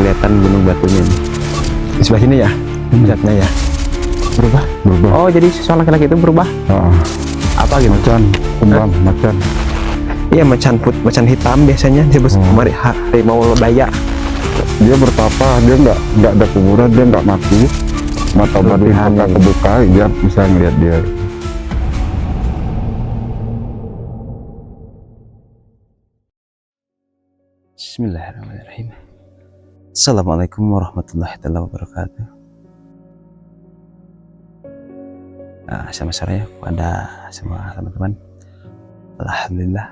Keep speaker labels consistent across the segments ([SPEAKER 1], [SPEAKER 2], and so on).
[SPEAKER 1] kelihatan gunung batunya nih. Di sebelah sini ya, lihatnya ya. Berubah. Oh, jadi sosok laki-laki itu berubah. Apa gitu?
[SPEAKER 2] Macan, macan.
[SPEAKER 1] Iya, macan hitam biasanya disebut harimau lebaya.
[SPEAKER 2] Dia bertapa, dia nggak ada kuburan, dia nggak mati. Mata baru kebuka, dia bisa ngeliat dia.
[SPEAKER 1] Bismillahirrahmanirrahim. Assalamualaikum warahmatullahi wabarakatuh. Selamat sore kepada semua teman-teman. Alhamdulillah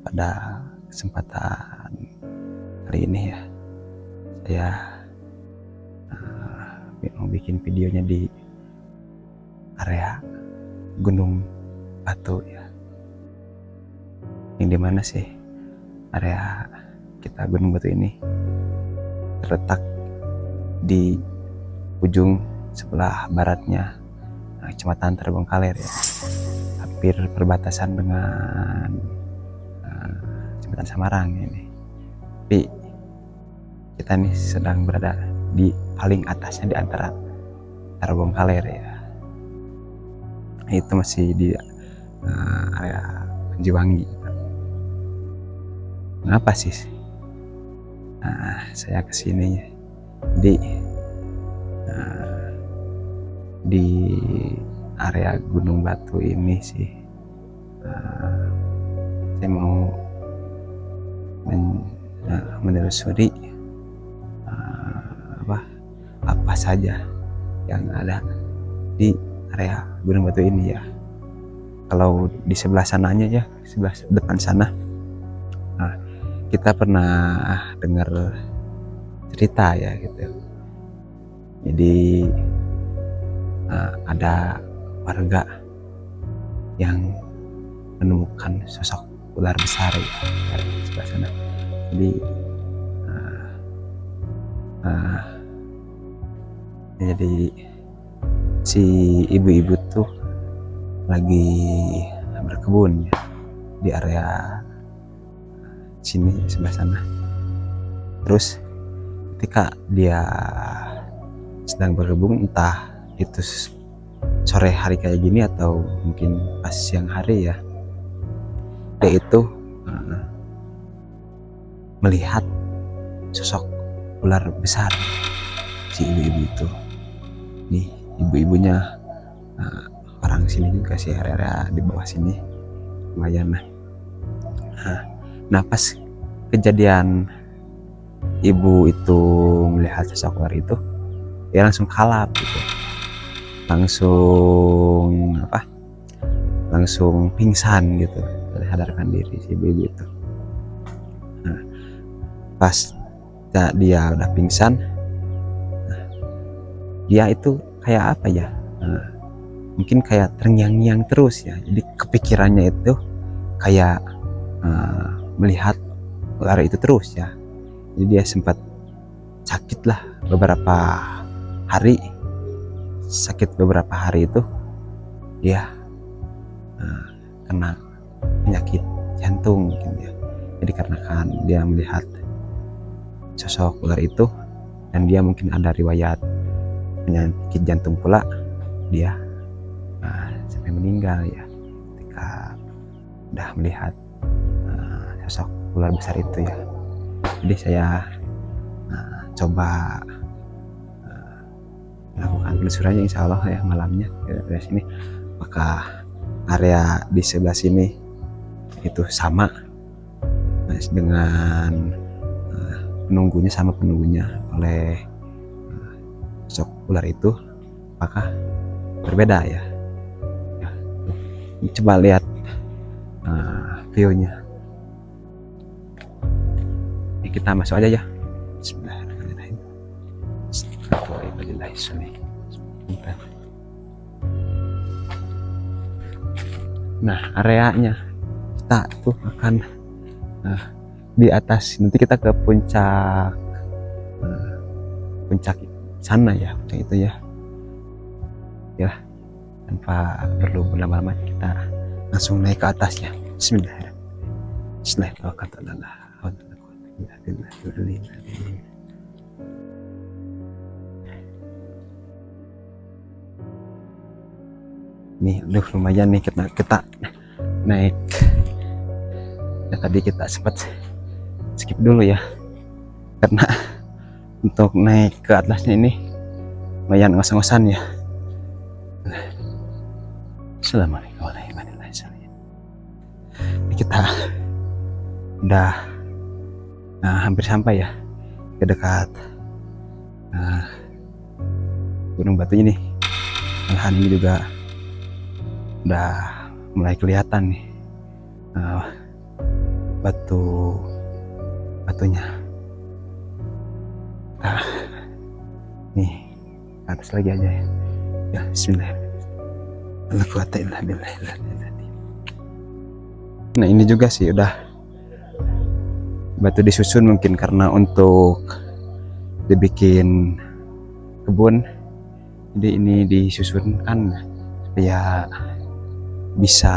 [SPEAKER 1] pada kesempatan hari ini ya, saya mau bikin videonya di area Gunung Batu ya. Yang dimana sih area kita Gunung Batu ini terletak di ujung sebelah baratnya Kecamatan Terbengkalai ya, hampir perbatasan dengan Kecamatan Samarang ini. Tapi kita nih sedang berada di paling atasnya di antara Terbengkalai ya. Itu masih di area Penjiwangi. Mengapa sih saya kesini? Jadi di area Gunung Batu ini sih saya mau menelusuri apa saja yang ada di area Gunung Batu ini ya. Kalau di sebelah sananya ya, sebelah depan sana, kita pernah dengar cerita ya gitu. Jadi ada warga yang menemukan sosok ular besar ya, di sebelah sana. Jadi jadi si ibu-ibu tuh lagi berkebun ya di area sini sebelah sana. Terus ketika dia sedang berkebun, entah itu sore hari kayak gini atau mungkin pas siang hari ya, dia itu melihat sosok ular besar si ibu-ibu itu. Nih ibu-ibunya orang sini juga sih, area di bawah sini lumayan. Nah pas kejadian ibu itu melihat sosok ular itu, dia langsung kalap gitu, langsung pingsan gitu, sadarkan diri si ibu itu. Pas dia udah pingsan, dia itu kayak apa ya, mungkin kayak terngiang-ngiang terus ya. Jadi kepikirannya itu kayak melihat ular itu terus ya. Jadi dia sempat sakit lah beberapa hari. Sakit beberapa hari itu dia kena penyakit jantung mungkin ya. Jadi karena kan dia melihat sosok ular itu dan dia mungkin ada riwayat penyakit jantung pula, dia sampai meninggal ya ketika udah melihat sosok ular besar itu ya. Jadi saya coba melakukan penelusurannya, insya Allah ya malamnya dari sini. Apakah area di sebelah sini itu sama dengan penunggunya oleh sosok ular itu, apakah berbeda ya? Coba lihat videonya. Kita masuk aja ya. Bismillahirrahmanirrahim. Nah areanya kita tuh akan di atas, nanti kita ke puncak sana ya, puncak itu ya. Tanpa perlu berlama-lama kita langsung naik ke atasnya. Bismillahirrahmanirrahim. Nih, lumayan nih kita naik. Ya, tadi kita sempat skip dulu ya, karena untuk naik ke atasnya ini lumayan ngos-ngosan ya. Assalamualaikum warahmatullahi wabarakatuh. Kita udah hampir sampai ya ke dekat Gunung Batu ini. Lahan ini juga udah mulai kelihatan nih batunya. Nih ke atas lagi aja ya. Ya, bismillahirrahmanirrahim. Nah, ini juga sih udah batu disusun mungkin karena untuk dibikin kebun, jadi ini disusunkan supaya bisa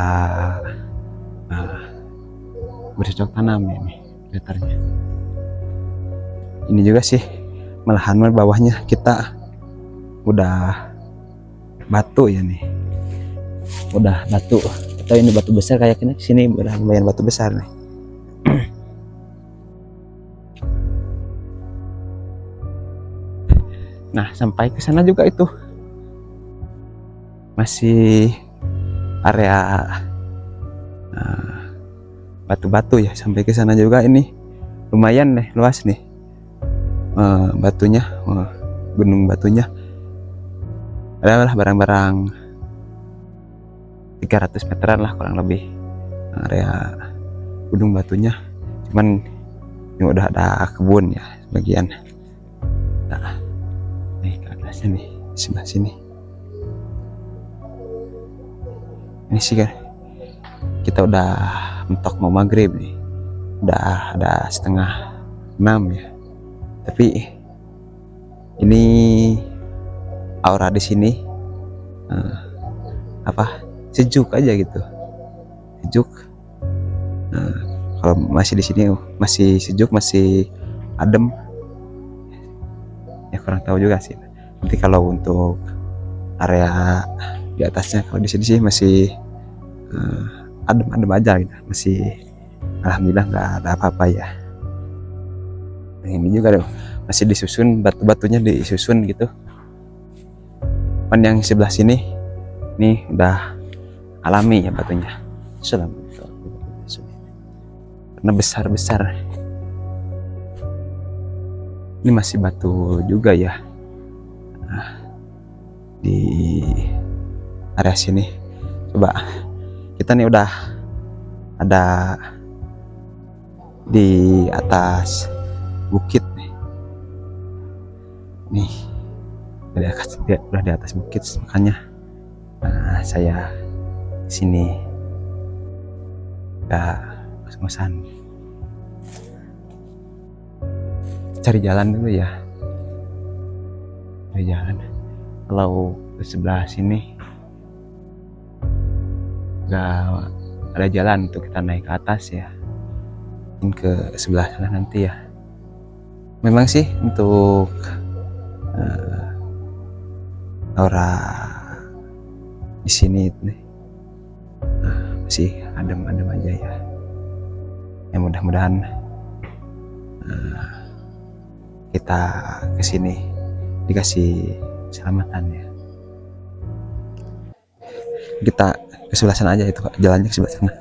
[SPEAKER 1] bercocok tanam ini datarnya. Ini juga sih malahan bawahnya kita udah batu ya nih, udah batu atau ini batu besar kayaknya. Sini udah lumayan batu besar nih. Nah, sampai ke sana juga itu masih area batu-batu ya. Sampai ke sana juga ini lumayan nih, luas nih batunya, gunung batunya. Adalah barang-barang 300 meteran lah kurang lebih area gunung batunya. Cuman ini udah ada kebun ya sebagian. Nah, nih ke atasnya nih, sebelah sini. Ini sih kan kita udah mentok mau maghrib nih, udah ada 5:30 ya. Tapi ini aura di sini sejuk aja gitu, sejuk. Kalau masih di sini masih sejuk, masih adem ya, kurang tahu juga sih. Nanti kalau untuk area di atasnya, kalau di sini sih masih adem-adem aja gitu, masih alhamdulillah nggak ada apa-apa ya. Nah, ini juga masih disusun, batu-batunya disusun gitu. Kan yang sebelah sini ini udah alami ya batunya, karena besar-besar. Ini masih batu juga ya. Nah, di area sini coba kita nih udah ada di atas bukit nih, udah di atas bukit, makanya saya sini gak ngos-ngosan, cari jalan dulu ya, cari jalan. Kalau ke sebelah sini gak ada jalan untuk kita naik ke atas ya, mungkin ke sebelah sana nanti ya. Memang sih untuk aura di sini nih masih adem-adem aja ya. Ya mudah-mudahan kita kesini dikasih keselamatan ya. Kita ke sebelah sana aja, itu jalannya ke sebelah sana.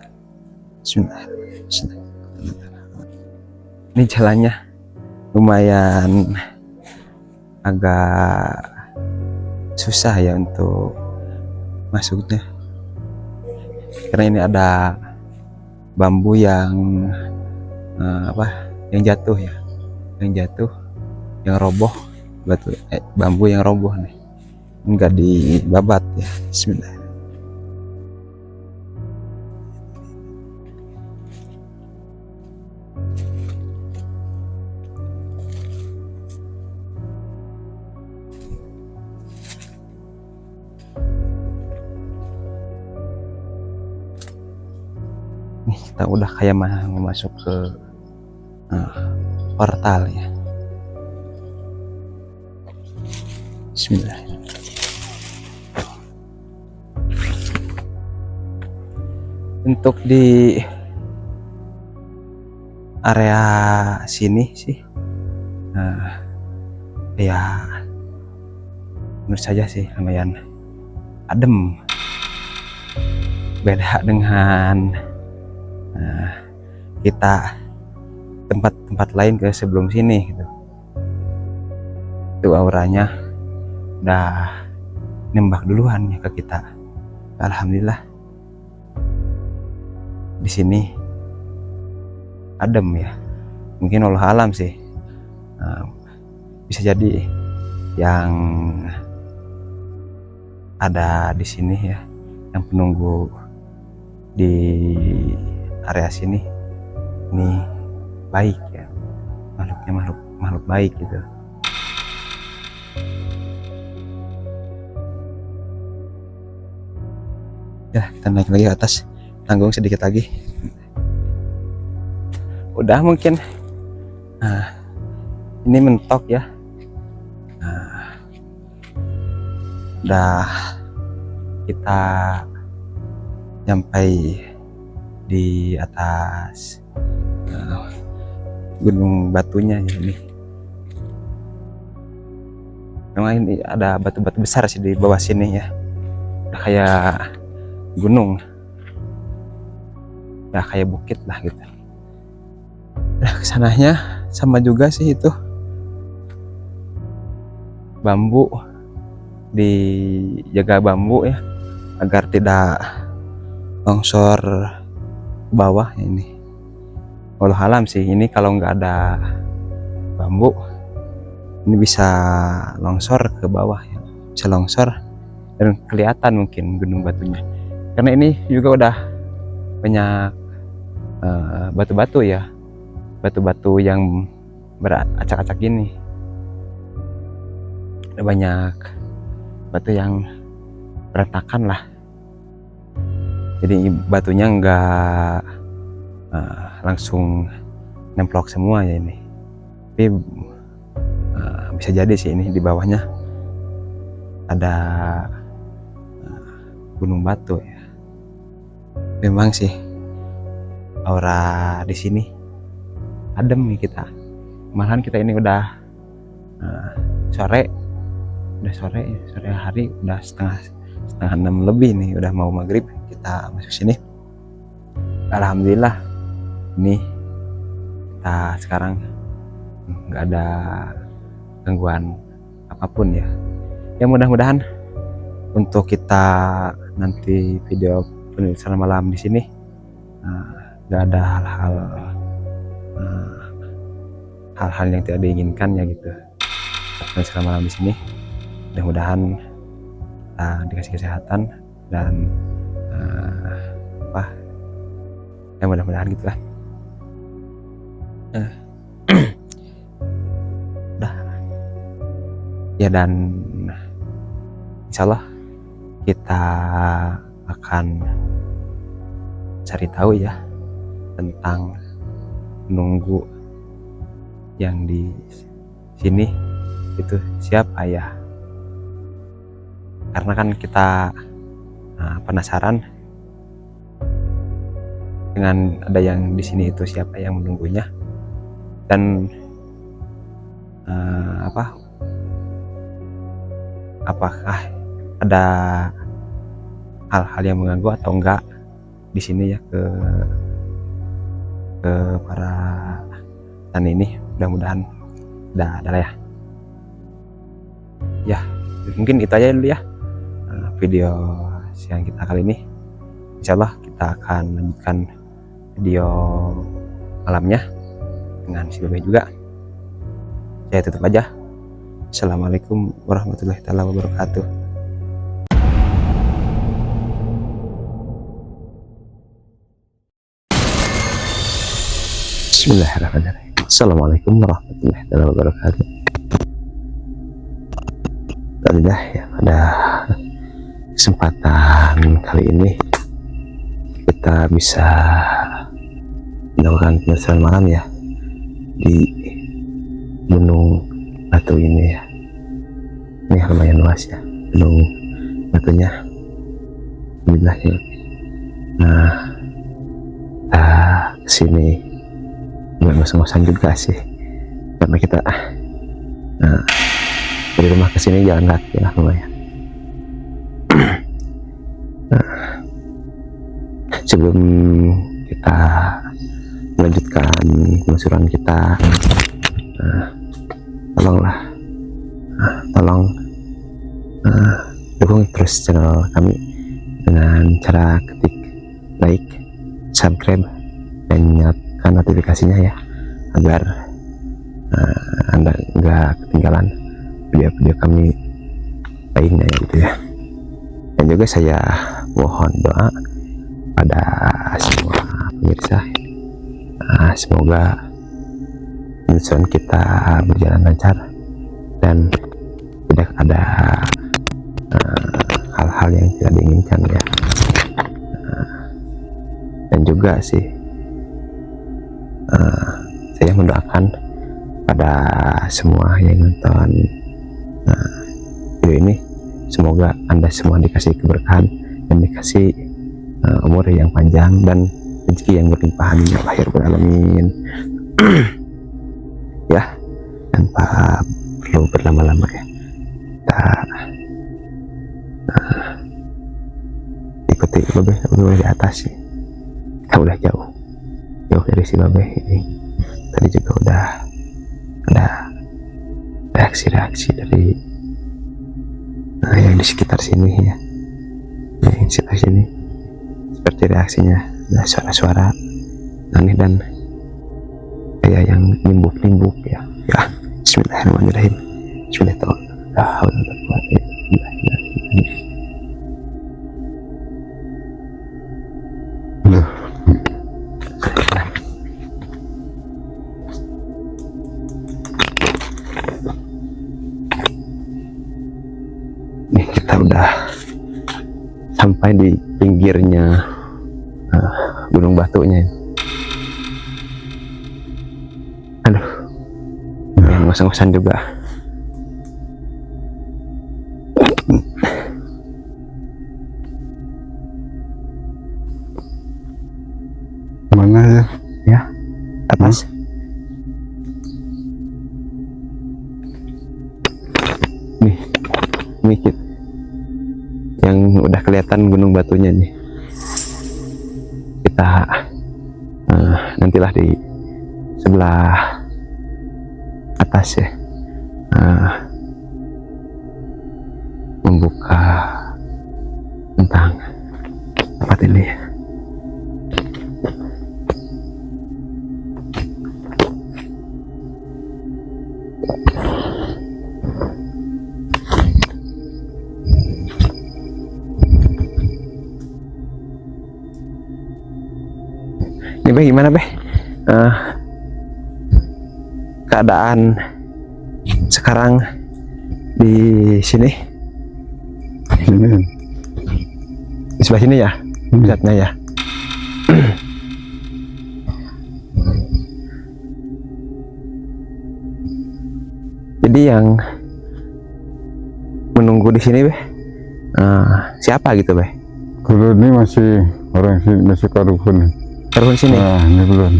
[SPEAKER 1] Ini jalannya lumayan agak susah ya untuk masuknya, karena ini ada bambu yang yang jatuh ya, yang roboh, bambu yang roboh nih, enggak dibabat ya. Bismillah. Nih kita udah kayak mau masuk ke portal ya. Bismillahirrahmanirrahim. Untuk di area sini sih ya menurut saja sih lumayan adem, beda dengan kita tempat-tempat lain ke sebelum sini gitu. Itu auranya udah nembak duluan ya ke kita. Alhamdulillah di sini adem ya, mungkin Allah alam sih, bisa jadi yang ada di sini ya, yang penunggu di area sini ini baik ya, makhluknya makhluk baik gitu. Ya, kita naik lagi ke atas, tanggung sedikit lagi. Udah mungkin ini mentok ya. Udah kita sampai di atas gunung batunya ini. Memang ini ada batu-batu besar sih di bawah sini ya, udah kayak gunung ya, kayak bukit lah gitu. Nah, kesananya sama juga sih, itu bambu, dijaga bambu ya agar tidak longsor bawah ini. Walau alam sih, ini kalau nggak ada bambu ini bisa longsor ke bawah ya, bisa longsor dan kelihatan mungkin gunung batunya, karena ini juga udah banyak batu-batu ya, batu-batu yang beracak-acak gini. Ada banyak batu yang berantakan lah, jadi batunya nggak langsung nemplok semua ya ini, tapi bisa jadi sih ini di bawahnya ada gunung batu ya. Memang sih aura di sini adem nih kita, malahan kita ini udah sore hari, udah setengah 6 lebih nih, udah mau maghrib kita masuk sini. Alhamdulillah ini kita sekarang nggak ada gangguan apapun ya. Ya mudah-mudahan untuk kita nanti video penulisan malam di sini nggak ada hal-hal yang tidak diinginkan ya gitu. Penulisan malam di sini mudah-mudahan kita dikasih kesehatan dan ya mudah-mudahan gitulah. Udah ya, dan insyaallah kita akan cari tahu ya tentang penunggu yang di sini itu siapa ya, karena kan kita penasaran dengan ada yang di sini itu siapa yang menunggunya, dan apakah ada hal-hal yang mengganggu atau enggak di sini ya ke para tani ini. Mudah-mudahan udah ada lah ya. Mungkin itu aja dulu ya video siang kita kali ini. Insyaallah kita akan lanjutkan video malamnya dengan si Bebe juga. Saya tutup aja. Assalamualaikum warahmatullahi wabarakatuh. Bismillahirrahmanirrahim. Assalamualaikum warahmatullahi wabarakatuh. Alhamdulillah ya, pada kesempatan kali ini kita bisa melakukan penelusuran malam ya di gunung batu ini ya. Ini lumayan luas ya gunung batunya. Alhamdulillah ya. Nah, kita kesini nggak ngos-ngosan juga sih, karena kita dari rumah kesini jalan kaki lah lumayan. Sebelum kita melanjutkan penelusuran kita, tolong dukung terus channel kami dengan cara ketik like, subscribe, dan nyalakan notifikasinya ya, agar Anda nggak ketinggalan video-video kami lainnya gitu ya. Dan juga saya mohon doa pada semua pemirsa, semoga penelusuran kita berjalan lancar dan tidak ada hal-hal yang tidak diinginkan ya. Dan juga sih saya mendoakan pada semua yang nonton video ini, semoga Anda semua dikasih keberkahan dan dikasih umur yang panjang dan rezeki yang berlimpah, amin ya rabbal alamin. Ya, tanpa perlu berlama-lama ya, kita ikuti Babe di atas sih. Kita udah jauh dari si Babe ini. Tadi juga udah ada reaksi-reaksi dari yang di sekitar sini ya, yang di sekitar sini, seperti reaksinya ada suara-suara aneh dan kayak yang nimbuk-nimbuk ya. Bismillahirrahmanirrahim. Nih kita udah sampai di pinggirnya Gunung Batunya. Aduh, yang ngos-ngosan juga.
[SPEAKER 2] Mana ya?
[SPEAKER 1] Ya, atas. Nih yang udah kelihatan Gunung Batunya nih. Kita nantilah di sebelah atas ya, membuka tentang tempat ini. Ini Beh, gimana Beh? Keadaan sekarang di sini?
[SPEAKER 2] Sini.
[SPEAKER 1] Di sebelah sini ya, pusatnya ya. Jadi yang menunggu di sini Beh, siapa gitu Beh?
[SPEAKER 2] Kalau ini masih orang sini, masih Karuhun.
[SPEAKER 1] Karuhun sini?
[SPEAKER 2] Nah, ini belum.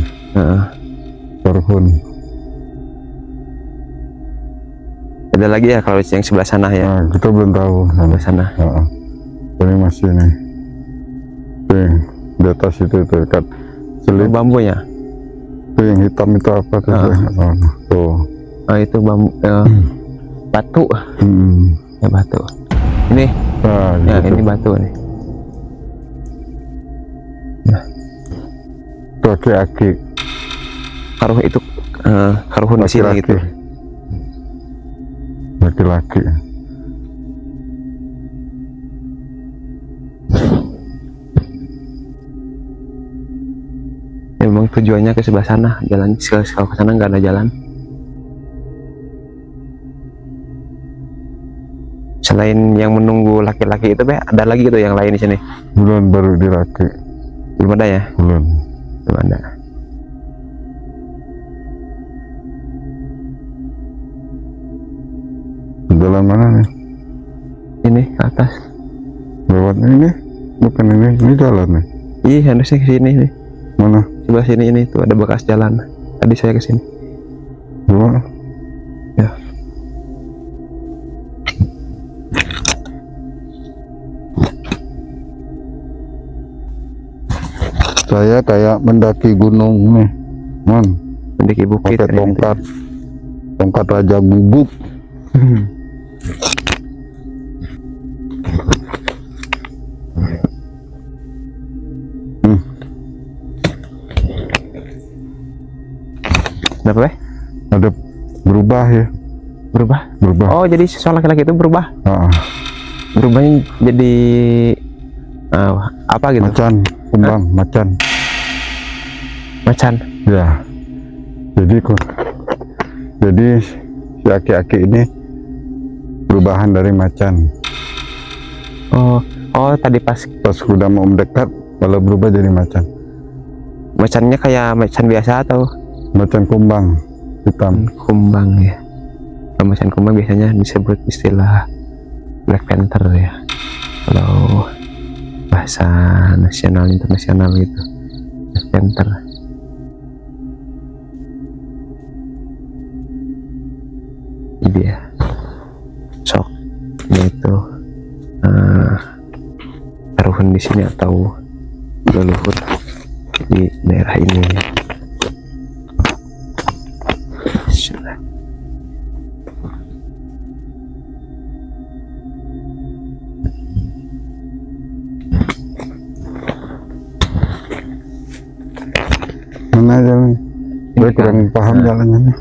[SPEAKER 2] Karuhun.
[SPEAKER 1] Ada lagi ya kalau yang sebelah sana ya?
[SPEAKER 2] Nah, kita belum tahu
[SPEAKER 1] Sebelah sana.
[SPEAKER 2] Ini masih nih. Tuh, di atas itu dekat selip.
[SPEAKER 1] Bambunya?
[SPEAKER 2] Itu yang hitam itu apa tuh? Tuh.
[SPEAKER 1] Oh, itu bambu, batu. Ya batu. Ini?
[SPEAKER 2] Nah,
[SPEAKER 1] ya
[SPEAKER 2] gitu.
[SPEAKER 1] ini batu nih. Nah.
[SPEAKER 2] Itu aki-aki.
[SPEAKER 1] Karuhun itu Karuhun di sini gitu.
[SPEAKER 2] Laki-laki.
[SPEAKER 1] Ya, memang tujuannya ke sebelah sana, jalan kalau ke sana nggak ada jalan. Selain yang menunggu laki-laki itu Beh, ada lagi gitu yang lain di sini?
[SPEAKER 2] Belum, baru di laki.
[SPEAKER 1] Belum ada ya?
[SPEAKER 2] Belum.
[SPEAKER 1] Belum ada.
[SPEAKER 2] Jalan mana nih?
[SPEAKER 1] Ini ke atas.
[SPEAKER 2] Lewat ini? Bukan ini jalan nih.
[SPEAKER 1] Iya, harusnya ke sini nih.
[SPEAKER 2] Mana?
[SPEAKER 1] Sebelah sini ini tuh ada bekas jalan. Tadi saya ke sini.
[SPEAKER 2] Dua.
[SPEAKER 1] Ya.
[SPEAKER 2] Saya kayak mendaki gunung nih, man.
[SPEAKER 1] Mendaki bukit.
[SPEAKER 2] Pakai
[SPEAKER 1] kayak gitu.
[SPEAKER 2] tongkat Raja Guguk.
[SPEAKER 1] Kenapa, Beh?
[SPEAKER 2] Ada berubah ya,
[SPEAKER 1] Berubah?
[SPEAKER 2] berubah.
[SPEAKER 1] Oh, jadi seorang laki-laki itu berubah.
[SPEAKER 2] Ah,
[SPEAKER 1] Berubahnya jadi apa gitu?
[SPEAKER 2] macan, kumbang, macan.
[SPEAKER 1] Macan.
[SPEAKER 2] Ya, jadi si aki-aki ini perubahan dari macan.
[SPEAKER 1] Oh, tadi pas
[SPEAKER 2] Pas udah mau mendekat, malah berubah jadi macan.
[SPEAKER 1] macannya kayak macan biasa atau
[SPEAKER 2] Macan kumbang hitam.
[SPEAKER 1] kumbang ya? Kalau macan kumbang biasanya disebut istilah Black Panther ya. Kalau bahasa nasional internasional gitu, Black Panther. Jadi ya, sok itu taruhan di sini atau leluhur di daerah ini.
[SPEAKER 2] Mana jalan? Saya
[SPEAKER 1] kan,
[SPEAKER 2] kurang paham jalannya nih.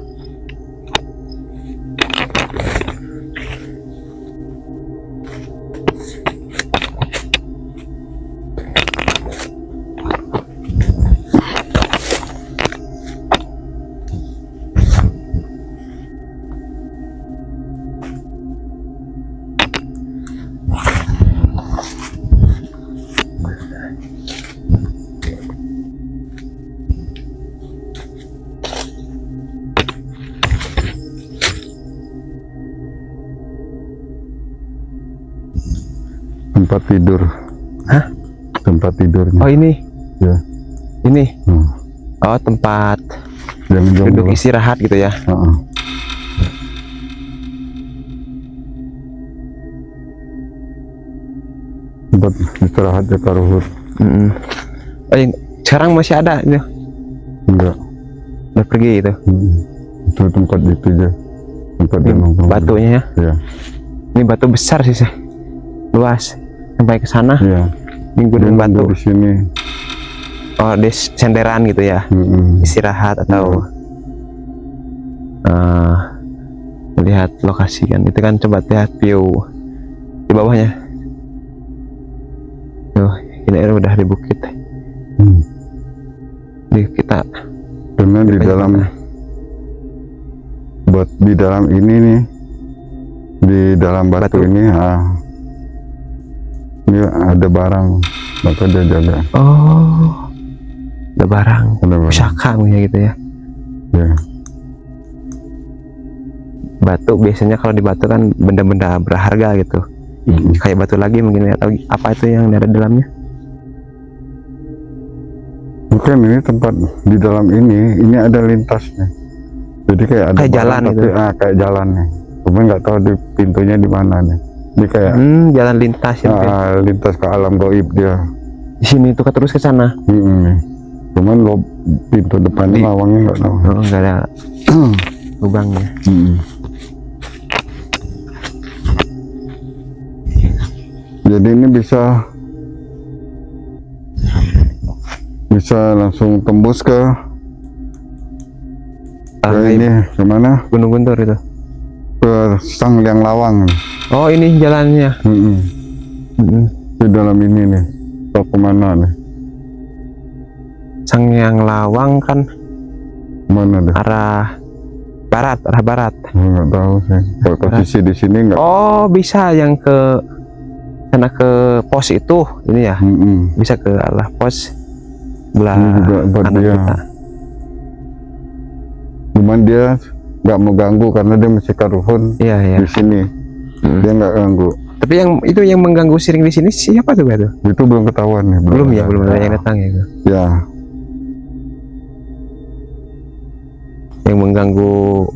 [SPEAKER 2] Tempat tidur.
[SPEAKER 1] Hah?
[SPEAKER 2] Tempat tidurnya.
[SPEAKER 1] Oh ini,
[SPEAKER 2] Ya.
[SPEAKER 1] ini.
[SPEAKER 2] Hmm.
[SPEAKER 1] Oh tempat
[SPEAKER 2] Jangan
[SPEAKER 1] duduk
[SPEAKER 2] jomblo.
[SPEAKER 1] istirahat gitu ya.
[SPEAKER 2] Heeh. Tempat istirahat ya Karuhut.
[SPEAKER 1] Oh, yang sekarang masih ada itu,
[SPEAKER 2] Enggak.
[SPEAKER 1] udah pergi gitu.
[SPEAKER 2] Itu tempat itu aja. Tempat dia nongkrong.
[SPEAKER 1] Batunya ya.
[SPEAKER 2] Ya.
[SPEAKER 1] Ini batu besar sih, luas sampai ke sana.
[SPEAKER 2] Iya.
[SPEAKER 1] Ini gunung
[SPEAKER 2] Dia
[SPEAKER 1] batu.
[SPEAKER 2] nunggu di sini.
[SPEAKER 1] Oh, di senderan gitu ya. Istirahat atau melihat lokasi kan. Itu kan coba lihat view di bawahnya. Tuh, ini udah di bukit. Di kita
[SPEAKER 2] Karena di
[SPEAKER 1] banyak
[SPEAKER 2] dalam
[SPEAKER 1] mana?
[SPEAKER 2] buat di dalam ini nih, di dalam batu
[SPEAKER 1] Batu.
[SPEAKER 2] ini, ini ada barang, maka dia jaga.
[SPEAKER 1] Oh, ada barang,
[SPEAKER 2] Ada barang.
[SPEAKER 1] pusaka ya gitu ya.
[SPEAKER 2] Ya.
[SPEAKER 1] Batu biasanya kalau di batu kan benda-benda berharga gitu. Kayak batu lagi mungkin ya, atau apa itu yang ada di dalamnya?
[SPEAKER 2] Bukan, ini tempat di dalam ini ada lintasnya. Jadi kayak ada
[SPEAKER 1] Kayak
[SPEAKER 2] barang,
[SPEAKER 1] jalan
[SPEAKER 2] tapi
[SPEAKER 1] gitu.
[SPEAKER 2] kayak jalan nih. Cuma nggak tahu di pintunya di mana nih. Ini kayak
[SPEAKER 1] Jalan lintas ya.
[SPEAKER 2] lintas ke alam gaib dia.
[SPEAKER 1] Di sini tuh terus ke sana.
[SPEAKER 2] Nih. Cuman lo pintu depannya
[SPEAKER 1] Di-
[SPEAKER 2] lawangnya nggak tahu.
[SPEAKER 1] Oh, enggak ada lubangnya.
[SPEAKER 2] Jadi ini bisa langsung tembus ke ini kemana?
[SPEAKER 1] Gunung Guntur itu.
[SPEAKER 2] Ke Sang Liang Lawang.
[SPEAKER 1] Oh, ini jalannya.
[SPEAKER 2] Di dalam ini nih. Ke kemana nih?
[SPEAKER 1] Sang yang Lawang kan
[SPEAKER 2] Mana deh?
[SPEAKER 1] arah barat.
[SPEAKER 2] Nggak tahu sih. Kalau posisi di sini nggak.
[SPEAKER 1] Oh, bisa yang ke sana ke pos itu ini ya. Bisa ke arah pos belah
[SPEAKER 2] Ini juga buat
[SPEAKER 1] kanan
[SPEAKER 2] dia.
[SPEAKER 1] kita.
[SPEAKER 2] Cuman dia nggak mau ganggu karena dia masih karuhun
[SPEAKER 1] Iya, iya.
[SPEAKER 2] di sini. Dia nggak ganggu.
[SPEAKER 1] Tapi yang itu yang mengganggu sering di sini siapa tuh, Batu?
[SPEAKER 2] Itu belum ketahuan nih.
[SPEAKER 1] Belum ya, belum ada yang datang ya.
[SPEAKER 2] Ya.
[SPEAKER 1] mengganggu.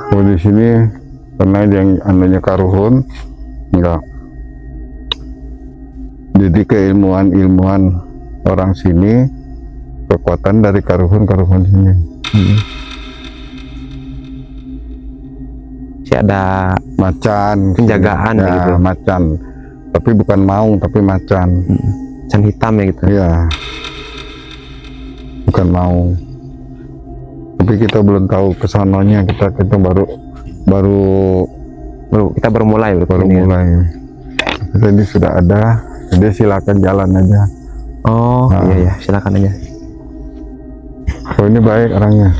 [SPEAKER 2] Oh, di sini karena yang anunya karuhun enggak. Jadi keilmuan orang sini, kekuatan dari karuhun sini.
[SPEAKER 1] Si ada
[SPEAKER 2] Macan
[SPEAKER 1] penjagaan
[SPEAKER 2] ya,
[SPEAKER 1] gitu.
[SPEAKER 2] macan, tapi bukan maung tapi macan.
[SPEAKER 1] Macan hitam ya gitu.
[SPEAKER 2] Iya, bukan maung. Tapi kita belum tahu kesananya, kita baru
[SPEAKER 1] Kita baru mulai
[SPEAKER 2] baru
[SPEAKER 1] ini.
[SPEAKER 2] mulai. Jadi sudah ada, jadi silakan jalan aja.
[SPEAKER 1] Oh
[SPEAKER 2] Nah.
[SPEAKER 1] iya silakan aja.
[SPEAKER 2] Oh, ini baik orangnya.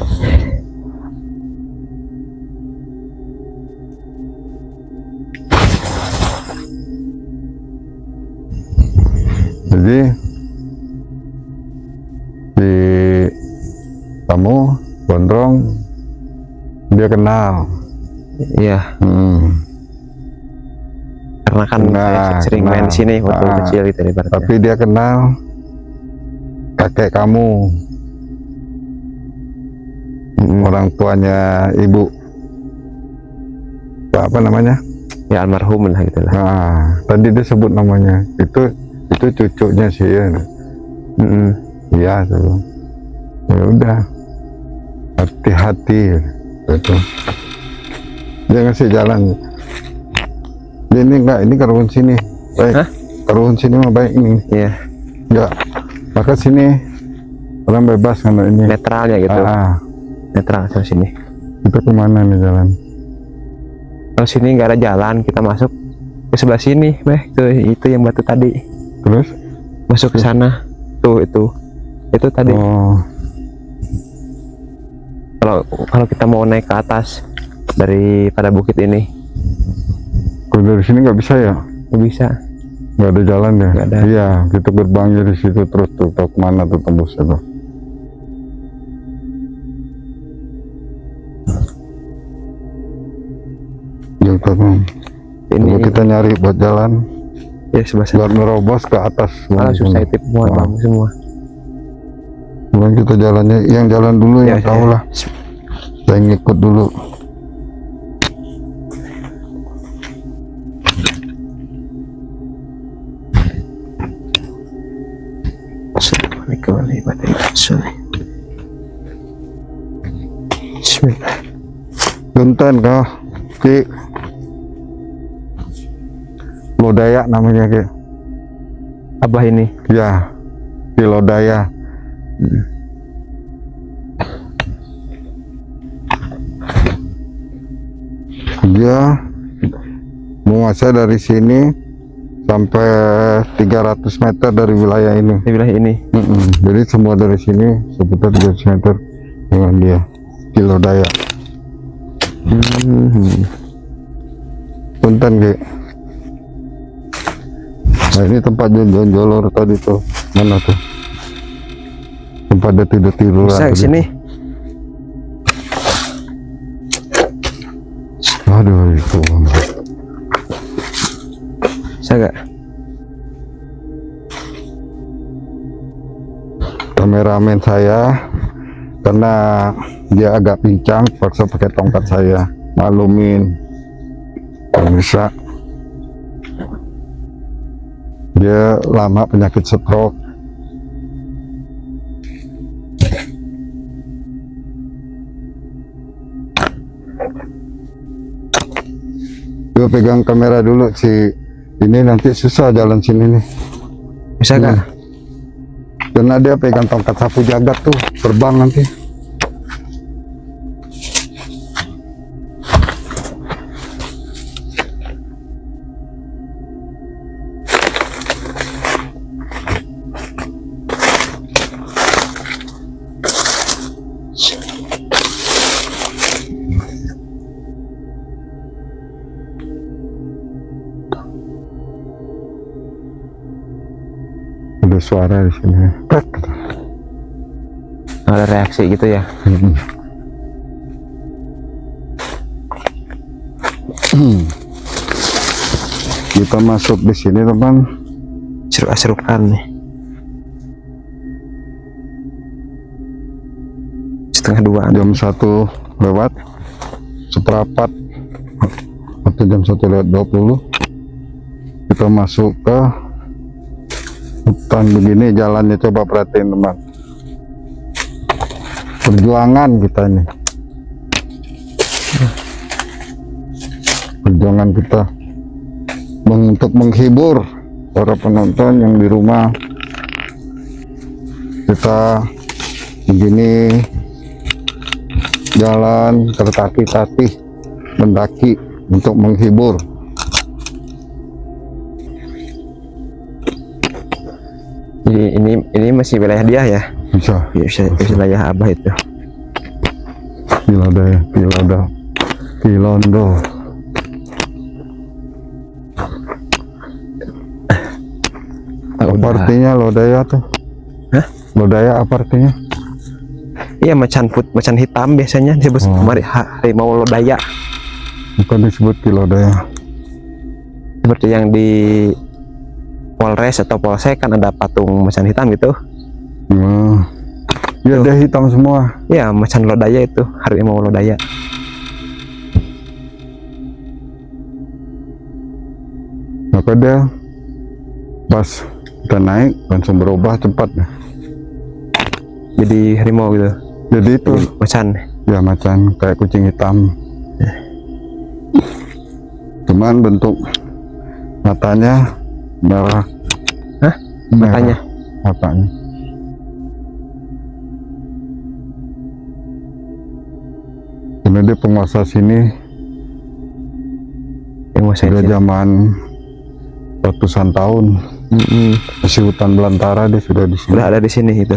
[SPEAKER 2] Jadi di kamu gondrong dia kenal.
[SPEAKER 1] Iya, karena kan saya sering main di sini waktu kecil gitu ibaratnya.
[SPEAKER 2] Tapi dia kenal kakek kamu, orang tuanya ibu, apa namanya?
[SPEAKER 1] Ya almarhum lah gitu lah.
[SPEAKER 2] Nah, tadi dia sebut namanya. Itu cucunya sih ya. Iya tuh. Ya udah, hati-hati gitu. Dia ngasih jalan. Ini enggak, ini karuhun sini. Baik.
[SPEAKER 1] Hah?
[SPEAKER 2] Karuhun sini mah baik ini.
[SPEAKER 1] Iya.
[SPEAKER 2] Enggak. Maka sini orang bebas kan ini.
[SPEAKER 1] Netralnya gitu. Netral sama sini.
[SPEAKER 2] Kita kemana nih jalan?
[SPEAKER 1] Kalau sini nggak ada jalan, kita masuk ke sebelah sini, ke itu yang batu tadi.
[SPEAKER 2] Terus?
[SPEAKER 1] Masuk ke sana. Tuh itu tadi.
[SPEAKER 2] Oh.
[SPEAKER 1] Kalau kita mau naik ke atas pada bukit ini,
[SPEAKER 2] Kalau dari sini nggak bisa ya?
[SPEAKER 1] nggak bisa.
[SPEAKER 2] Nggak ada jalan ya?
[SPEAKER 1] Nggak ada.
[SPEAKER 2] Iya, kita gerbangnya di situ terus tuh, tahu kemana tuh tembusnya tuh. Ya kan.
[SPEAKER 1] Ini
[SPEAKER 2] Coba kita nyari buat jalan,
[SPEAKER 1] ya sebelah sana.
[SPEAKER 2] biar nerobos ke atas.
[SPEAKER 1] Susah itu semua, semua.
[SPEAKER 2] Bukan kita jalannya, yang jalan dulu yang tahu lah. Saya ngikut dulu.
[SPEAKER 1] Bismillah.
[SPEAKER 2] Punten kau, Ki. Lodaya namanya Ki.
[SPEAKER 1] Abah ini.
[SPEAKER 2] Ya, Ki Lodaya. Dia menguasai dari sini sampai 300 meter dari wilayah ini.
[SPEAKER 1] Di wilayah ini.
[SPEAKER 2] Jadi semua dari sini sekitar 300 meter dengan dia, Ki Lodaya. Punten Ki. Nah, ini tempat jolor tadi tuh. Mana tuh? Tempat dia tidur-tidur.
[SPEAKER 1] Bisa ke sini.
[SPEAKER 2] Aduh, itu.
[SPEAKER 1] Bisa gak?
[SPEAKER 2] Kameramen saya karena dia agak pincang, paksa pakai tongkat saya. Maklumin. Kalau bisa. Dia lama penyakit stroke. Gue pegang kamera dulu sih. Ini nanti susah jalan sini nih.
[SPEAKER 1] Bisa gak?
[SPEAKER 2] Karena dia pegang tongkat sapu jagat tuh, terbang nanti. Ada suara di sini.
[SPEAKER 1] Ada reaksi gitu ya.
[SPEAKER 2] Kita masuk di sini teman.
[SPEAKER 1] Seru-serukan nih. Situ setengah 2.
[SPEAKER 2] Jam 1 lewat seperempat atau jam 1 lewat 20 kita masuk ke hutan begini. Jalannya coba perhatiin teman, perjuangan kita ini, perjuangan kita untuk menghibur para penonton yang di rumah. Kita begini jalan tertatih-tatih mendaki untuk menghibur.
[SPEAKER 1] Jadi ini masih wilayah dia ya?
[SPEAKER 2] Bisa
[SPEAKER 1] Wilayah Abah itu.
[SPEAKER 2] Pilondo. Apa artinya lodaya tuh?
[SPEAKER 1] Hah?
[SPEAKER 2] Lodaya apa artinya?
[SPEAKER 1] Iya, macan hitam biasanya disebut harimau lodaya.
[SPEAKER 2] Bukan disebut lodaya.
[SPEAKER 1] Seperti yang di Polres atau Polsek kan ada patung macan hitam gitu.
[SPEAKER 2] Ya dia hitam semua.
[SPEAKER 1] Ya, macan lodaya itu, harimau lodaya.
[SPEAKER 2] Maka dia pas kita naik langsung berubah cepatnya.
[SPEAKER 1] Jadi harimau gitu.
[SPEAKER 2] Jadi itu
[SPEAKER 1] Macan.
[SPEAKER 2] ya macan kayak kucing hitam. Cuman bentuk matanya merah.
[SPEAKER 1] Hah? Matanya?
[SPEAKER 2] Matanya. Karena dia penguasa sini.
[SPEAKER 1] Penguasa
[SPEAKER 2] Sudah
[SPEAKER 1] itu.
[SPEAKER 2] zaman ratusan tahun. Masih hutan belantara dia sudah di sini.
[SPEAKER 1] Udah ada di sini itu.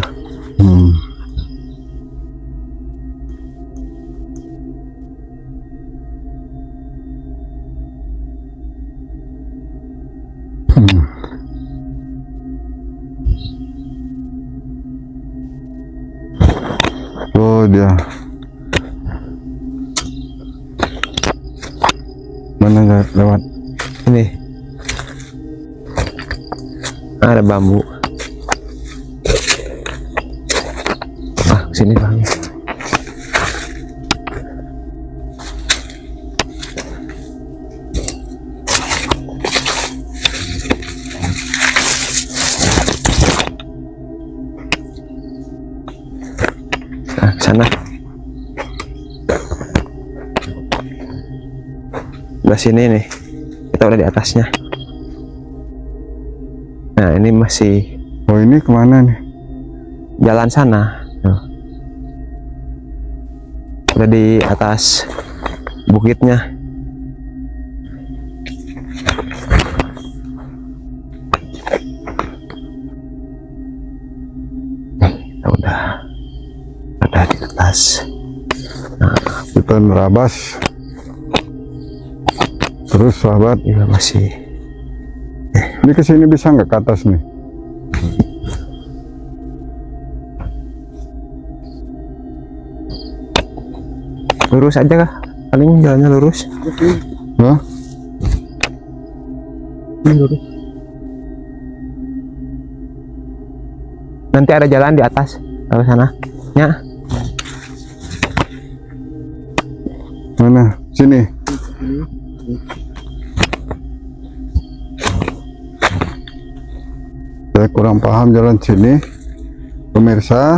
[SPEAKER 2] Oh dia mana lewat
[SPEAKER 1] Ini ada bambu. Sini bang. Sana. Di sini nih. Kita udah di atasnya. Nah, ini masih.
[SPEAKER 2] Oh ini kemana nih?
[SPEAKER 1] Jalan sana. Udah di atas bukitnya. Udah di atas. Nah,
[SPEAKER 2] Kita nerabas terus sahabat.
[SPEAKER 1] juga masih.
[SPEAKER 2] Ini kesini bisa nggak ke atas nih?
[SPEAKER 1] Lurus aja kah? Paling jalannya lurus.
[SPEAKER 2] Hah?
[SPEAKER 1] Lurus. Nanti ada jalan di atas ke sana. Ya.
[SPEAKER 2] Mana? Sini. Saya kurang paham jalan sini, pemirsa.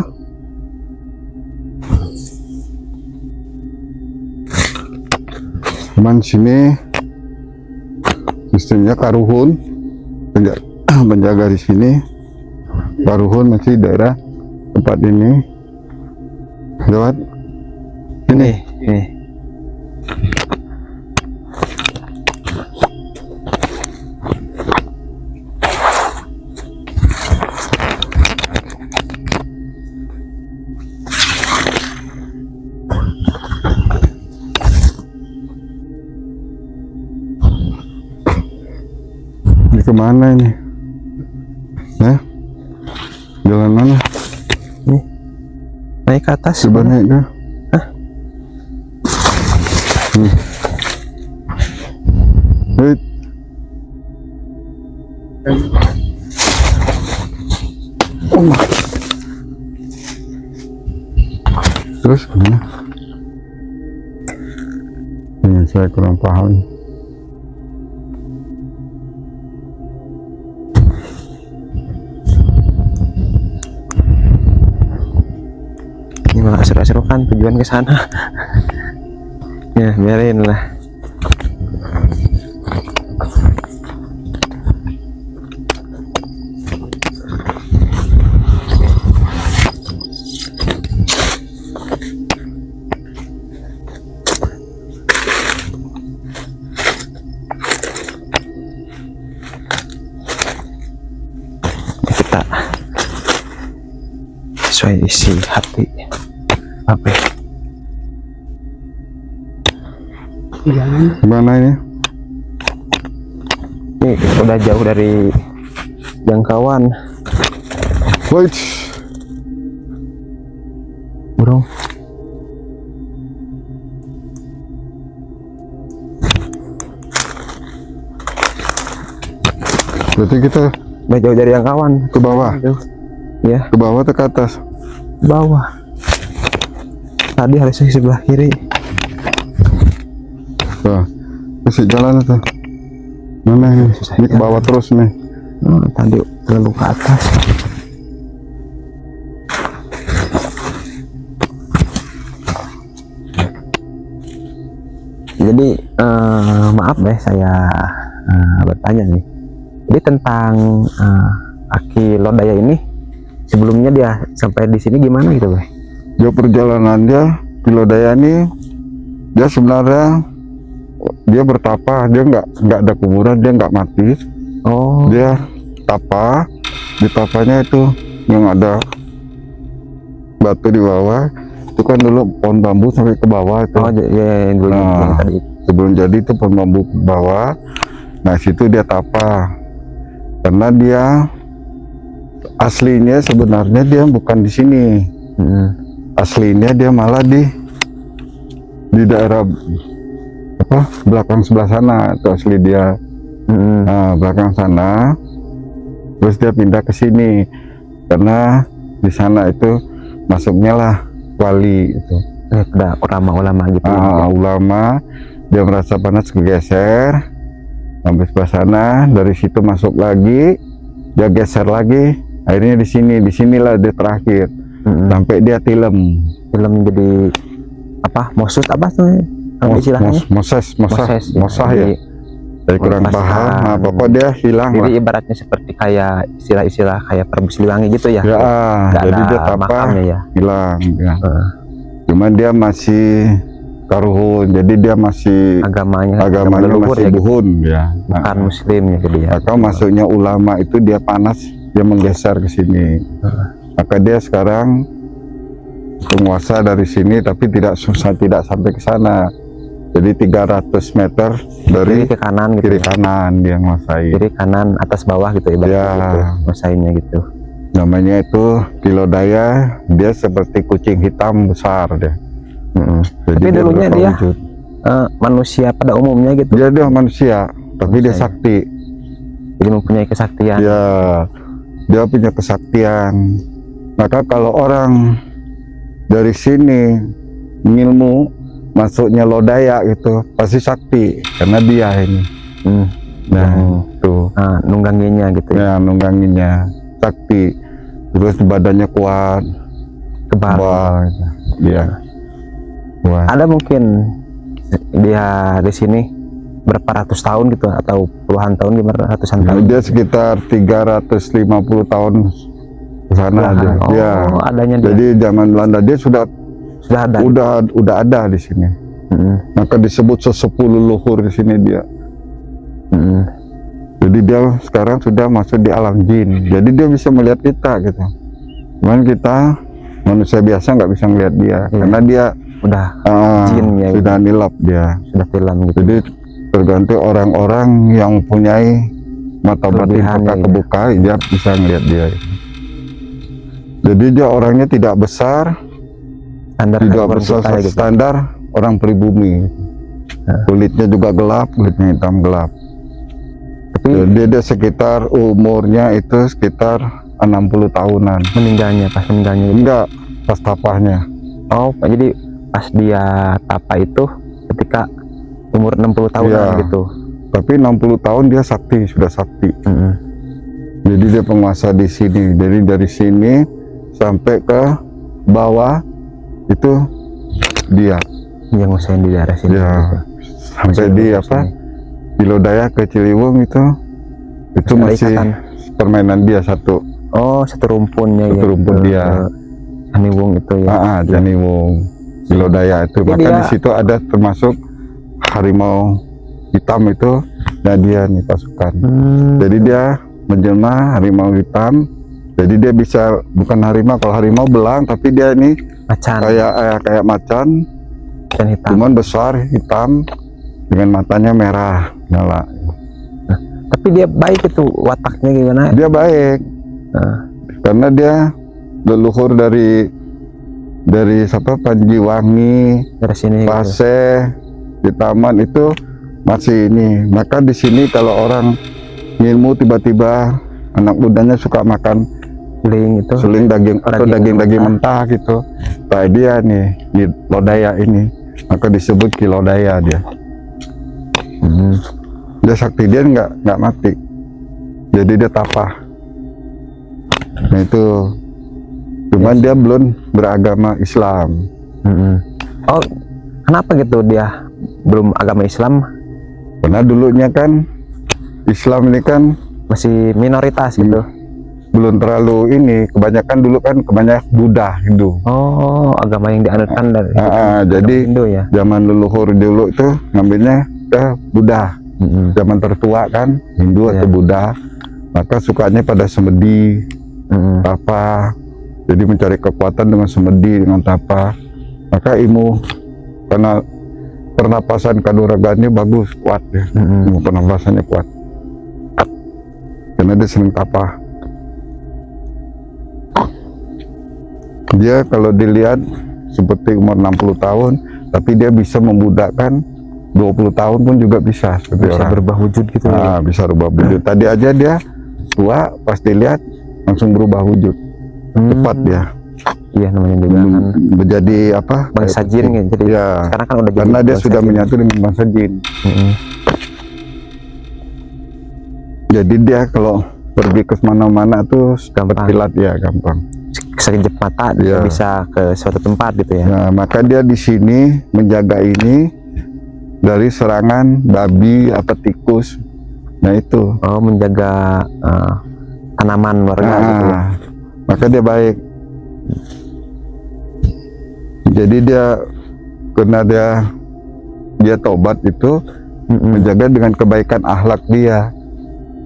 [SPEAKER 2] Cuman sini sistemnya karuhun, penjaga di sini. Karuhun masih daerah tempat ini. Lewat
[SPEAKER 1] Ini. Ini.
[SPEAKER 2] Ini kemana ini? Ya? Jalan mana?
[SPEAKER 1] Nih. Naik ke atas.
[SPEAKER 2] Coba naik ke?
[SPEAKER 1] Hah?
[SPEAKER 2] Wait. Terus gimana? Saya kurang paham.
[SPEAKER 1] Ini malah seru-seru kan tujuan ke sana. Ya biarin lah. Kita sesuai isi hati apa ya?
[SPEAKER 2] Gimana ini?
[SPEAKER 1] Ini udah jauh dari jangkauan
[SPEAKER 2] Wait,
[SPEAKER 1] bro.
[SPEAKER 2] berarti kita
[SPEAKER 1] Udah jauh dari jangkauan.
[SPEAKER 2] ke bawah,
[SPEAKER 1] Tuh. Ya,
[SPEAKER 2] ke bawah atau ke atas?
[SPEAKER 1] bawah. Tadi harusnya sebelah kiri.
[SPEAKER 2] Tuh, masih jalan tuh. Mana ini? Ini ke bawah terus nih.
[SPEAKER 1] Tadi terlalu ke atas. Jadi maaf deh saya bertanya nih. Jadi tentang Aki Lodaya ini sebelumnya dia sampai di sini gimana gitu, Beh?
[SPEAKER 2] Dia perjalanan dia di Lodaya ini, dia sebenarnya dia bertapa, dia nggak ada kuburan, dia nggak mati,
[SPEAKER 1] Oh,
[SPEAKER 2] dia tapa. Di tapanya itu yang ada batu di bawah, itu kan dulu pohon bambu sampai ke bawah itu.
[SPEAKER 1] oh ya, yang dulu
[SPEAKER 2] Nah.
[SPEAKER 1] yang tadi.
[SPEAKER 2] Sebelum jadi itu pohon bambu ke bawah. Nah situ dia tapa, karena dia aslinya sebenarnya dia bukan di sini. Aslinya dia malah di daerah apa belakang sebelah sana itu asli dia. Nah, belakang sana, terus dia pindah ke sini karena di sana itu masuknya lah wali itu.
[SPEAKER 1] Udah ulama-ulama gitu.
[SPEAKER 2] Ulama, dia merasa panas kegeser sampai sebelah sana, dari situ masuk lagi, dia geser lagi, akhirnya di sinilah dia terakhir. Sampai dia film
[SPEAKER 1] jadi apa? Mosus apa tuh? Istilahnya?
[SPEAKER 2] Moses
[SPEAKER 1] Jadi,
[SPEAKER 2] ya. Saya kurang paham. Nah, pokoknya dia hilang lah.
[SPEAKER 1] Jadi ibaratnya seperti kayak istilah-istilah kayak Prabu Siliwangi gitu ya.
[SPEAKER 2] Ya,
[SPEAKER 1] Nggak
[SPEAKER 2] jadi
[SPEAKER 1] ada
[SPEAKER 2] dia tapa
[SPEAKER 1] makamnya ya.
[SPEAKER 2] hilang. Ya. Cuman dia masih karuhun, jadi dia masih
[SPEAKER 1] Agamanya
[SPEAKER 2] leluhur masih
[SPEAKER 1] ya, gitu.
[SPEAKER 2] buhun ya.
[SPEAKER 1] Bukan muslim ya jadi ya.
[SPEAKER 2] Maka masuknya ulama itu dia panas, dia menggeser ke sini. Maka dia sekarang penguasa dari sini, tapi tidak sampai ke sana. Jadi 300 meter dari
[SPEAKER 1] Kiri ke kanan gitu.
[SPEAKER 2] kiri
[SPEAKER 1] Ya.
[SPEAKER 2] kanan dia menguasai.
[SPEAKER 1] Kiri kanan atas bawah gitu ibaratnya
[SPEAKER 2] Ya.
[SPEAKER 1] gitu. Menguasainya gitu.
[SPEAKER 2] Namanya itu di Lodaya, dia seperti kucing hitam besar dia. Jadi
[SPEAKER 1] Tapi dulunya
[SPEAKER 2] berupa
[SPEAKER 1] dia
[SPEAKER 2] wujud.
[SPEAKER 1] manusia pada umumnya gitu.
[SPEAKER 2] Dia manusia, tapi dia
[SPEAKER 1] Manusia.
[SPEAKER 2] sakti.
[SPEAKER 1] Jadi mempunyai kesaktian.
[SPEAKER 2] Ya, dia punya kesaktian. Maka kalau orang dari sini ngilmu masuknya Lodaya gitu, pasti sakti karena dia ini. Nah, tuh.
[SPEAKER 1] Nungganginya gitu ya.
[SPEAKER 2] Ya, nungganginya sakti. Terus badannya kuat,
[SPEAKER 1] Kebal.
[SPEAKER 2] gitu. Dia kuat.
[SPEAKER 1] Ada mungkin dia di sini berapa ratus tahun gitu atau puluhan tahun, gimana ratusan tahun?
[SPEAKER 2] Dia sekitar 350 tahun ke sana dia.
[SPEAKER 1] Oh,
[SPEAKER 2] Ya.
[SPEAKER 1] adanya dia.
[SPEAKER 2] Jadi zaman Belanda dia sudah
[SPEAKER 1] ada.
[SPEAKER 2] udah ada di sini. Maka disebut sesepuh leluhur di sini dia. Jadi dia sekarang sudah masuk di alam jin. Jadi dia bisa melihat kita gitu. Cuman kita manusia biasa nggak bisa melihat dia karena dia
[SPEAKER 1] udah jin ya.
[SPEAKER 2] Sudah nilap dia.
[SPEAKER 1] Sudah film gitu.
[SPEAKER 2] Jadi tergantung orang-orang yang mempunyai mata batin mata kebuka, dia bisa melihat dia. Jadi dia orangnya tidak besar, tidak besar gitu. Standar orang pribumi. Kulitnya juga gelap, kulitnya hitam gelap. Tapi dia sekitar umurnya itu sekitar 60 tahunan.
[SPEAKER 1] Meninggalnya pas meninggalnya?
[SPEAKER 2] Enggak, pas tapahnya.
[SPEAKER 1] Oh, jadi pas dia tapa itu ketika umur 60 tahunan
[SPEAKER 2] Iya.
[SPEAKER 1] gitu.
[SPEAKER 2] Tapi 60 tahun dia sakti, sudah sakti. Jadi dia penguasa di sini. Jadi dari sini sampai ke bawah itu dia.
[SPEAKER 1] Yang ngusahain di daerah sini.
[SPEAKER 2] Ya,
[SPEAKER 1] gitu.
[SPEAKER 2] sampai
[SPEAKER 1] Masih
[SPEAKER 2] di
[SPEAKER 1] ngusahain
[SPEAKER 2] apa?
[SPEAKER 1] sini.
[SPEAKER 2] Di Lodaya ke Ciliwung itu
[SPEAKER 1] Ada
[SPEAKER 2] masih
[SPEAKER 1] ikatan.
[SPEAKER 2] permainan dia satu.
[SPEAKER 1] Oh, satu rumpunnya
[SPEAKER 2] Satu
[SPEAKER 1] ya.
[SPEAKER 2] rumpun
[SPEAKER 1] ke-
[SPEAKER 2] dia.
[SPEAKER 1] ke Caniwung itu ya.
[SPEAKER 2] Janiwung di Lodaya itu.
[SPEAKER 1] Jadi
[SPEAKER 2] Maka
[SPEAKER 1] dia-
[SPEAKER 2] di situ ada termasuk harimau hitam itu. Nah dia nih pasukan. Jadi dia menjelma harimau hitam. Jadi dia bisa bukan harimau, kalau harimau belang, tapi dia ini
[SPEAKER 1] Macan
[SPEAKER 2] kayak macan,
[SPEAKER 1] dan hitam.
[SPEAKER 2] cuman besar hitam dengan matanya merah nyala.
[SPEAKER 1] Tapi dia baik itu wataknya gimana?
[SPEAKER 2] Dia baik
[SPEAKER 1] Nah,
[SPEAKER 2] karena dia leluhur dari siapa, Panjiwangi,
[SPEAKER 1] dari sini gitu.
[SPEAKER 2] Paseh, di taman itu masih ini. Maka di sini kalau orang ilmu tiba-tiba anak mudanya suka makan
[SPEAKER 1] Suling itu.
[SPEAKER 2] suling daging atau
[SPEAKER 1] Daging
[SPEAKER 2] daging
[SPEAKER 1] mentah.
[SPEAKER 2] mentah gitu, kayak dia nih di Lodaya ini, maka disebut Ki Lodaya dia. Dia sakti, dia nggak mati, jadi dia tapa. Nah itu cuman dia belum beragama Islam.
[SPEAKER 1] Oh, kenapa gitu dia belum agama Islam?
[SPEAKER 2] Karena dulunya kan Islam ini kan
[SPEAKER 1] Masih minoritas gitu.
[SPEAKER 2] belum terlalu ini, kebanyakan dulu kan kebanyakan Buddha, Hindu.
[SPEAKER 1] Oh, agama yang dianutkan dari agama
[SPEAKER 2] Jadi
[SPEAKER 1] Hindu ya.
[SPEAKER 2] zaman leluhur dulu itu ngambilnya ke Buddha. Zaman tertua kan Hindu atau
[SPEAKER 1] Iya.
[SPEAKER 2] Buddha, maka sukanya pada semedi, tapa. Jadi mencari kekuatan dengan semedi, dengan tapa. Maka ilmu karena pernapasan kanuragannya bagus, kuat ya. Ilmu pernapasannya kuat. Karena dia sering tapa. Dia kalau dilihat seperti umur 60 tahun, tapi dia bisa membudakkan 20 tahun pun juga bisa seperti
[SPEAKER 1] Bisa
[SPEAKER 2] orang.
[SPEAKER 1] berubah wujud gitu ya.
[SPEAKER 2] Bisa berubah wujud. Tadi aja dia tua, pas dilihat langsung berubah wujud. Cepat dia.
[SPEAKER 1] Iya, namanya juga kan
[SPEAKER 2] Menjadi apa?
[SPEAKER 1] bangsa jin gitu. Jadi
[SPEAKER 2] Ya,
[SPEAKER 1] sekarang kan udah jadi
[SPEAKER 2] karena dia
[SPEAKER 1] bangsa
[SPEAKER 2] sudah
[SPEAKER 1] jin.
[SPEAKER 2] menyatu dengan bangsa jin. Jadi dia kalau pergi ke mana-mana tuh
[SPEAKER 1] Gampang.
[SPEAKER 2] berkilat ya, gampang.
[SPEAKER 1] Sekejap mata dia
[SPEAKER 2] Iya.
[SPEAKER 1] bisa ke suatu tempat gitu ya.
[SPEAKER 2] Nah, maka dia di sini menjaga ini dari serangan babi atau tikus. Nah itu.
[SPEAKER 1] Oh, menjaga tanaman warga gitu ya.
[SPEAKER 2] Maka dia baik. Jadi dia karena dia tobat itu menjaga dengan kebaikan akhlak dia.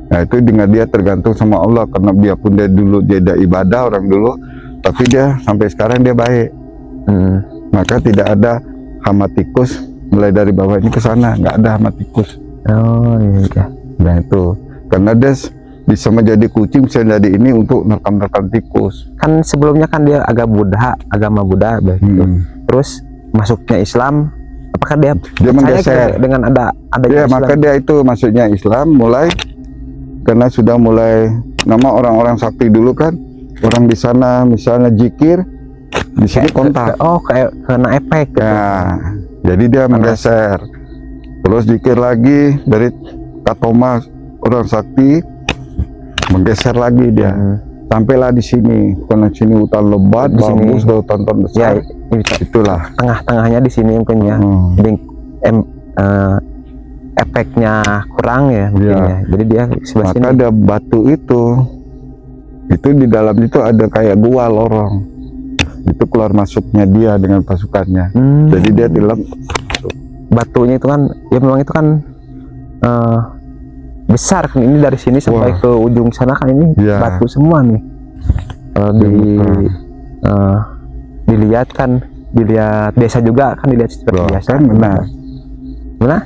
[SPEAKER 2] Nah itu dengan dia tergantung sama Allah, karena biarpun dia dulu dia ada ibadah orang dulu, tapi dia sampai sekarang dia baik. Maka tidak ada hama tikus mulai dari bawah ini ke sana, nggak ada hama tikus.
[SPEAKER 1] Oh iya.
[SPEAKER 2] Nah itu karena dia bisa menjadi kucing, bisa jadi ini untuk nerkam-nerkam tikus.
[SPEAKER 1] Kan sebelumnya kan dia agama Buddha begitu. Terus masuknya Islam, apakah dia percaya
[SPEAKER 2] menggeser.
[SPEAKER 1] dengan ada
[SPEAKER 2] Ya,
[SPEAKER 1] Islam?
[SPEAKER 2] maka dia itu masuknya Islam mulai karena sudah mulai nama orang-orang sakti dulu kan, orang di sana misalnya zikir, di sini kontak.
[SPEAKER 1] Oh, kayak kena efek gitu.
[SPEAKER 2] Ya, jadi dia menggeser. Terus zikir lagi dari Katoma orang sakti menggeser lagi dia. Sampailah di sini, karena sini hutan lebat,
[SPEAKER 1] Di sini.
[SPEAKER 2] bagus, hutan
[SPEAKER 1] Ya,
[SPEAKER 2] besar. Itulah.
[SPEAKER 1] tengah-tengahnya di sini mungkin ya. Jadi efeknya kurang ya mungkin
[SPEAKER 2] Iya.
[SPEAKER 1] ya. Jadi dia sebelah
[SPEAKER 2] Maka
[SPEAKER 1] sini.
[SPEAKER 2] ada batu itu di dalam itu ada kayak gua lorong. Itu keluar masuknya dia dengan pasukannya. Jadi dia tilam.
[SPEAKER 1] Batunya itu kan ya memang itu kan besar kan, ini dari sini sampai
[SPEAKER 2] Wah.
[SPEAKER 1] ke ujung sana kan ini
[SPEAKER 2] Iya.
[SPEAKER 1] batu semua nih. Kalau dilihat kan, dilihat desa juga kan, dilihat seperti
[SPEAKER 2] Loh,
[SPEAKER 1] biasa
[SPEAKER 2] kan benar.
[SPEAKER 1] Mana?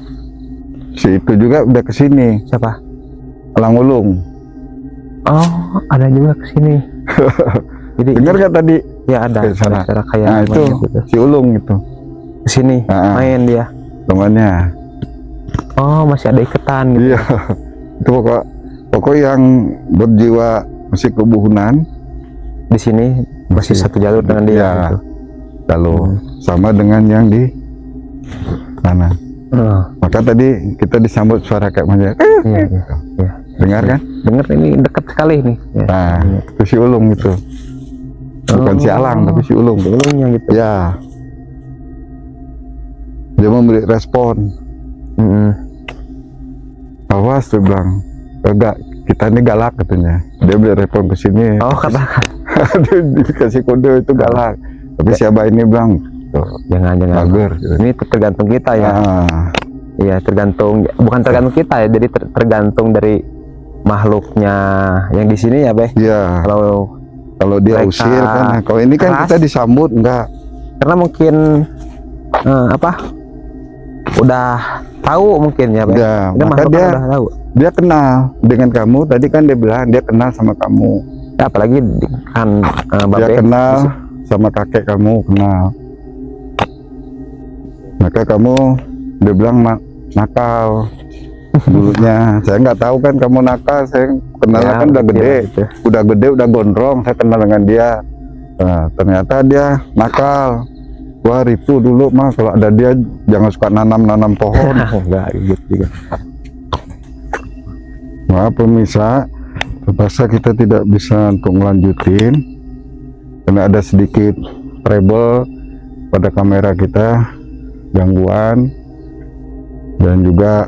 [SPEAKER 2] Si itu juga udah kesini,
[SPEAKER 1] Siapa?
[SPEAKER 2] Langulung.
[SPEAKER 1] Oh, ada juga ke sini. Jadi
[SPEAKER 2] Dengar gak tadi?
[SPEAKER 1] ya ada
[SPEAKER 2] Ke sana.
[SPEAKER 1] cara kayak
[SPEAKER 2] Nah itu
[SPEAKER 1] gitu.
[SPEAKER 2] si Ulung itu
[SPEAKER 1] Ke sini main dia.
[SPEAKER 2] temannya.
[SPEAKER 1] Oh, masih ada ikatan gitu.
[SPEAKER 2] Iya. Itu pokok yang berjiwa masih kebuhunan
[SPEAKER 1] Di sini masih satu jalur dengan dia
[SPEAKER 2] Iya.
[SPEAKER 1] gitu.
[SPEAKER 2] Kalau sama dengan yang di sana. Maka tadi kita disambut suara kayak macam
[SPEAKER 1] Iya.
[SPEAKER 2] dengar kan?
[SPEAKER 1] Dengar, ini dekat sekali nih. Ya.
[SPEAKER 2] Nah, itu si ulung itu. Bukan si Alang tapi si ulung.
[SPEAKER 1] Ulungnya gitu.
[SPEAKER 2] Ya. Dia memberi respon. Awas, dia bilang, enggak, kita ini galak katanya. Dia beri respon ke sini.
[SPEAKER 1] Oh, katakan.
[SPEAKER 2] Dia dikasih kode itu galak. Tapi siapa ini bilang,
[SPEAKER 1] Jangan.
[SPEAKER 2] mager. Gitu.
[SPEAKER 1] Ini tergantung kita ya. Iya, tergantung. Bukan tergantung kita ya. Jadi tergantung dari makhluknya yang di sini ya, Beh.
[SPEAKER 2] Iya. Kalau dia
[SPEAKER 1] mereka
[SPEAKER 2] usir kan, nah, kalau ini kan
[SPEAKER 1] keras.
[SPEAKER 2] kita disambut enggak.
[SPEAKER 1] Karena mungkin udah tahu mungkin ya, Beh.
[SPEAKER 2] Udah,
[SPEAKER 1] Dia
[SPEAKER 2] maka
[SPEAKER 1] makhluk
[SPEAKER 2] dia
[SPEAKER 1] kan udah tahu.
[SPEAKER 2] dia kenal dengan kamu. Tadi kan dia bilang dia kenal sama kamu.
[SPEAKER 1] Ya, apalagi kan
[SPEAKER 2] Dia
[SPEAKER 1] Babe
[SPEAKER 2] kenal sama kakek kamu, kenal. Maka kamu, dia bilang nakal dulunya. Saya nggak tahu kan kamu nakal. Saya kenalnya
[SPEAKER 1] Ya,
[SPEAKER 2] kan udah gede,
[SPEAKER 1] gitu.
[SPEAKER 2] udah gondrong. Saya kenal dengan dia. Nah, ternyata dia nakal. Wah, Ripu dulu mah kalau ada dia jangan suka nanam pohon.
[SPEAKER 1] Enggak gitu juga.
[SPEAKER 2] Maaf pemirsa, terpaksa kita tidak bisa untuk melanjutin karena ada sedikit trouble pada kamera kita, gangguan, dan juga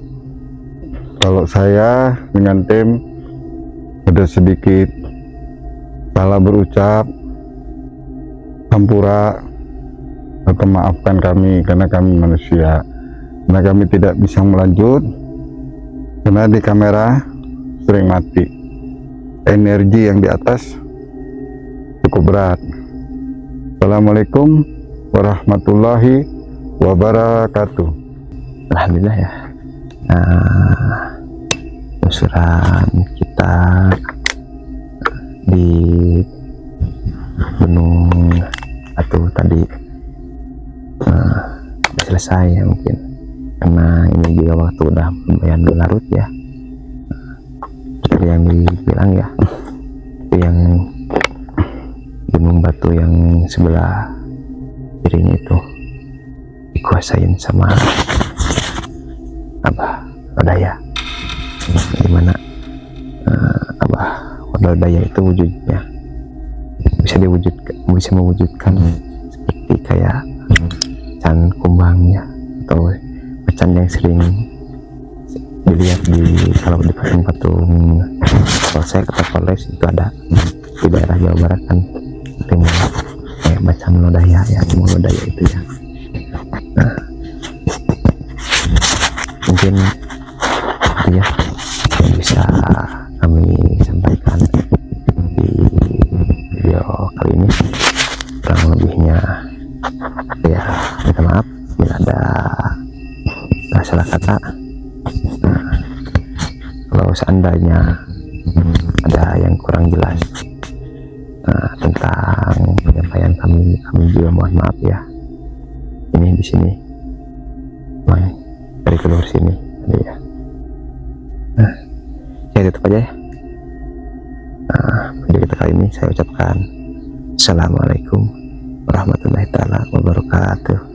[SPEAKER 2] kalau saya dengan tim ada sedikit salah berucap, hampura, atau maafkan kami karena kami manusia, karena kami tidak bisa melanjut karena di kamera sering mati, energi yang di atas cukup berat. Assalamualaikum warahmatullahi wabarakatuh.
[SPEAKER 1] Alhamdulillah ya. Usuran kita di Gunung Batu tadi udah selesai ya, mungkin karena ini juga waktu udah lumayan larut ya, seperti yang dibilang ya. Itu yang Gunung Batu yang sebelah kirinya itu dikuasain sama Abah Wadaya, dimana Abah Wadaya itu wujudnya bisa mewujudkan seperti kayak macan kumbangnya atau macan yang sering dilihat kalau di patung-patung polsek atau polres itu ada di daerah Jawa Barat kan, kayak macan lodaya ya, lodaya itu ya. Nah, mungkin itu ya yang bisa kami sampaikan di video kali ini. Kurang lebihnya ya minta maaf bila ada salah kata. Nah, kalau seandainya ada yang kurang jelas tentang penyampaian kami juga mohon maaf ya. Ini di sini dari keluar sini ya. Nah, ya tutup aja ya. Video kita kali ini saya ucapkan Assalamualaikum warahmatullahi wabarakatuh.